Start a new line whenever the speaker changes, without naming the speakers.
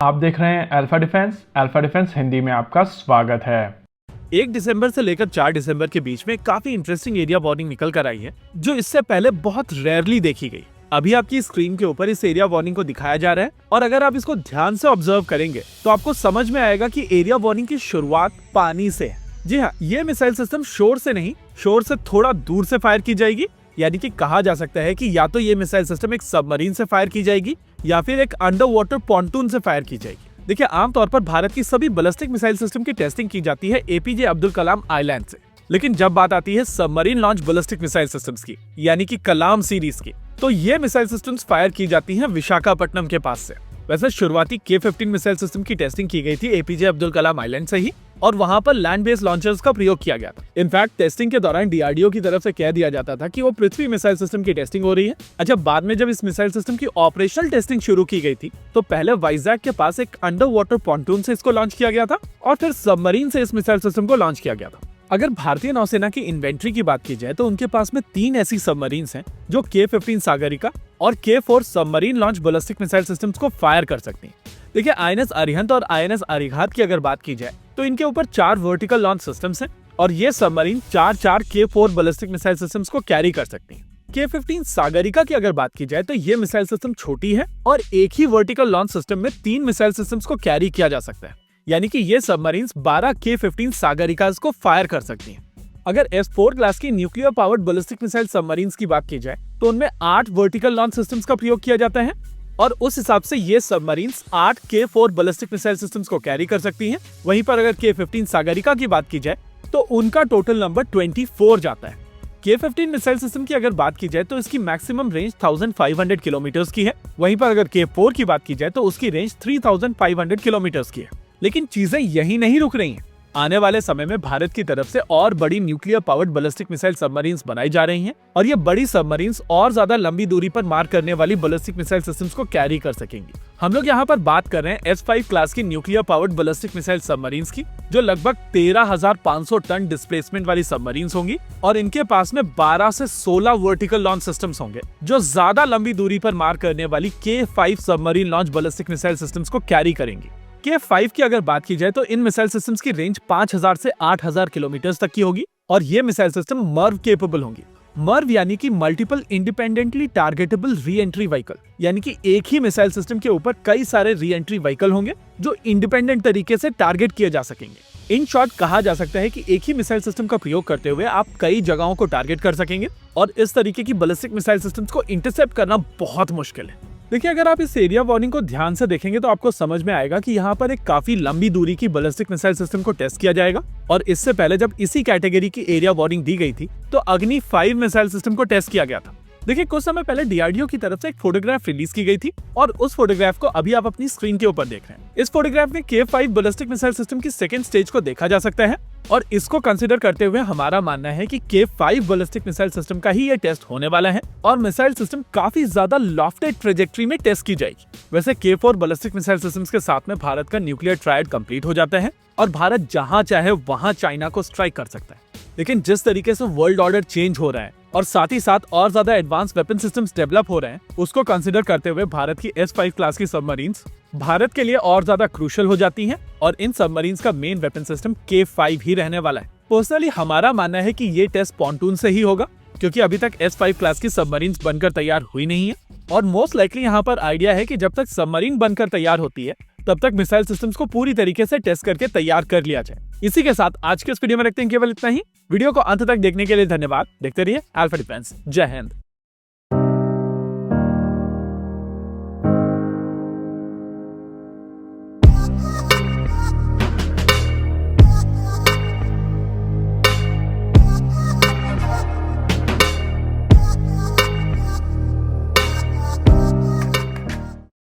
आप देख रहे हैं अल्फा डिफेंस हिंदी में आपका स्वागत है।
1 दिसंबर से लेकर 4 दिसंबर के बीच में काफी इंटरेस्टिंग एरिया वार्निंग निकल कर आई है, जो इससे पहले बहुत रेयरली देखी गई। अभी आपकी स्क्रीन के ऊपर इस एरिया वार्निंग को दिखाया जा रहा है और अगर आप इसको ध्यान से ऑब्जर्व करेंगे तो आपको समझ में आएगा कि एरिया वार्निंग की शुरुआत पानी से है। जी हाँ, ये मिसाइल सिस्टम शोर से नहीं, शोर से थोड़ा दूर से फायर की जाएगी। यानी कि कहा जा सकता है कि या तो ये मिसाइल सिस्टम एक सबमरीन से फायर की जाएगी या फिर एक अंडर वाटर पॉन्टून से फायर की जाएगी। देखिए, आमतौर पर भारत की सभी बैलिस्टिक मिसाइल सिस्टम की टेस्टिंग की जाती है एपीजे अब्दुल कलाम आइलैंड से, लेकिन जब बात आती है submarine launch ballistic missile systems की, यानी कि कलाम सीरीज की, तो ये मिसाइल सिस्टम्स फायर की जाती हैं विशाखापट्टनम के पास से। वैसे शुरुआती K-15 मिसाइल सिस्टम की टेस्टिंग की गई थी एपीजे अब्दुल कलाम आइलैंड से ही और वहां पर लैंड बेस्ड लॉन्चर्स का प्रयोग किया गया था। इनफैक्ट टेस्टिंग के दौरान डीआरडीओ की तरफ से कह दिया जाता था कि वो पृथ्वी मिसाइल सिस्टम की टेस्टिंग हो रही है। अच्छा, बाद में जब इस मिसाइल सिस्टम की ऑपरेशनल टेस्टिंग शुरू की गई थी तो पहले वाइजैक के पास एक अंडर वाटर पॉन्टून से इसको लॉन्च किया गया था और फिर सबमरीन से इस मिसाइल सिस्टम को लॉन्च किया गया था। अगर भारतीय नौसेना की इन्वेंट्री की बात की जाए तो उनके पास में 3 ऐसी सबमरीन्स हैं जो K-15 सागरिका और K-4 submarine launch ballistic missile systems को फायर कर सकती हैं। देखिए, INS अरिहंत और INS अरिघात की अगर बात की जाए तो इनके ऊपर 4 वर्टिकल लॉन्च सिस्टम्स हैं और ये submarine 4 K-4 ballistic missile systems को कैरी कर सकती हैं। K-15 सागरिका की अगर बात की जाए तो ये मिसाइल सिस्टम छोटी है और एक ही वर्टिकल लॉन्च सिस्टम में 3 मिसाइल सिस्टम्स को कैरी किया जा सकता है, यानी कि ये सबमरीन्स 12 K-15 सागरिकास को फायर कर सकती हैं। अगर S4 क्लास की nuclear powered ballistic missile submarines की बात की जाए तो उनमें 8 वर्टिकल लॉन्च सिस्टम्स का प्रयोग किया जाता है और उस हिसाब से ये submarines 8 K-4 ballistic missile systems को कैरी कर सकती हैं। वहीं पर अगर K-15 सागरिका की बात की जाए तो उनका टोटल नंबर 24 जाता है। K-15 मिसाइल सिस्टम की अगर बात की जाए तो इसकी मैक्सिमम रेंज 1500 किलोमीटर्स की है। वहीं पर अगर K-4 की बात की जाए तो उसकी रेंज 3500 किलोमीटर्स की है। लेकिन चीजें यही नहीं रुक रही हैं। आने वाले समय में भारत की तरफ से और बड़ी nuclear powered ballistic missile submarines बनाई जा रही हैं और ये बड़ी सबमरीन्स और ज्यादा लंबी दूरी पर मार करने वाली बैलिस्टिक मिसाइल सिस्टम्स को कैरी कर सकेंगी। हम लोग यहाँ पर बात कर रहे हैं S5 क्लास की nuclear powered ballistic missile submarines की, जो लगभग 13,500 टन डिस्प्लेसमेंट वाली सबमरीन्स होंगी और इनके पास में 12 से 16 वर्टिकल लॉन्च सिस्टम्स होंगे जो ज्यादा लंबी दूरी पर मार करने वाली K-5 submarine launch ballistic missile systems को कैरी करेंगी। K-5 की अगर बात की जाए तो इन मिसाइल सिस्टम्स की रेंज 5000 से 8000 किलोमीटर तक की होगी और ये मिसाइल सिस्टम मर्व केपेबल होंगी। मर्व यानी कि multiple independently targetable re entry vehicle, यानी कि एक ही मिसाइल सिस्टम के ऊपर कई सारे री एंट्री व्हीकल होंगे जो इंडिपेंडेंट तरीके से टारगेट किए जा सकेंगे। इन शॉर्ट कहा जा सकता है कि एक ही मिसाइल सिस्टम का प्रयोग करते हुए आप कई जगहों को टारगेट कर सकेंगे और इस तरीके की बैलिस्टिक मिसाइल सिस्टम्स को इंटरसेप्ट करना बहुत मुश्किल है। देखिए, अगर आप इस एरिया वार्निंग को ध्यान से देखेंगे तो आपको समझ में आएगा कि यहाँ पर एक काफी लंबी दूरी की बैलिस्टिक मिसाइल सिस्टम को टेस्ट किया जाएगा और इससे पहले जब इसी कैटेगरी की एरिया वार्निंग दी गई थी तो अग्नि 5 मिसाइल सिस्टम को टेस्ट किया गया था। देखिए, कुछ समय पहले डीआरडीओ की तरफ से एक फोटोग्राफ रिलीज की गई थी और उस फोटोग्राफ को अभी आप अपनी स्क्रीन के ऊपर देख रहे हैं। इस फोटोग्राफ में K-5 बैलिस्टिक मिसाइल सिस्टम की सेकंड स्टेज को देखा जा सकता है और इसको कंसीडर करते हुए हमारा मानना है कि K-5 बैलिस्टिक मिसाइल सिस्टम का ही ये टेस्ट होने वाला है और मिसाइल सिस्टम काफी ज्यादा लॉफ्टेड ट्रेजेक्ट्री में टेस्ट की जाएगी। वैसे K-4 बैलिस्टिक मिसाइल सिस्टम्स के साथ में भारत का न्यूक्लियर ट्रायड कंप्लीट हो जाता है और भारत जहां चाहे वहां चाइना को स्ट्राइक कर सकता है। लेकिन जिस तरीके से वर्ल्ड ऑर्डर चेंज हो रहा है और साथ ही साथ और ज्यादा एडवांस वेपन सिस्टम्स डेवलप हो रहे हैं, उसको कंसीडर करते हुए भारत की S5 क्लास की सबमरीन्स भारत के लिए और ज्यादा क्रूशियल हो जाती हैं और इन सबमरीन्स का मेन वेपन सिस्टम K-5 ही रहने वाला है। पर्सनली हमारा मानना है कि ये टेस्ट पॉन्टून से ही होगा क्योंकि अभी तक S5 क्लास की सबमरीन्स बनकर तैयार हुई नहीं है और मोस्ट लाइकली यहाँ पर आइडिया है कि जब तक सबमरीन बनकर तैयार होती है तब तक मिसाइल सिस्टम्स को पूरी तरीके से टेस्ट करके तैयार कर लिया जाए। इसी के साथ आज के इस वीडियो में रखते हैं केवल इतना ही। वीडियो को अंत तक देखने के लिए धन्यवाद। देखते रहिए अल्फा डिफेंस। जय हिंद।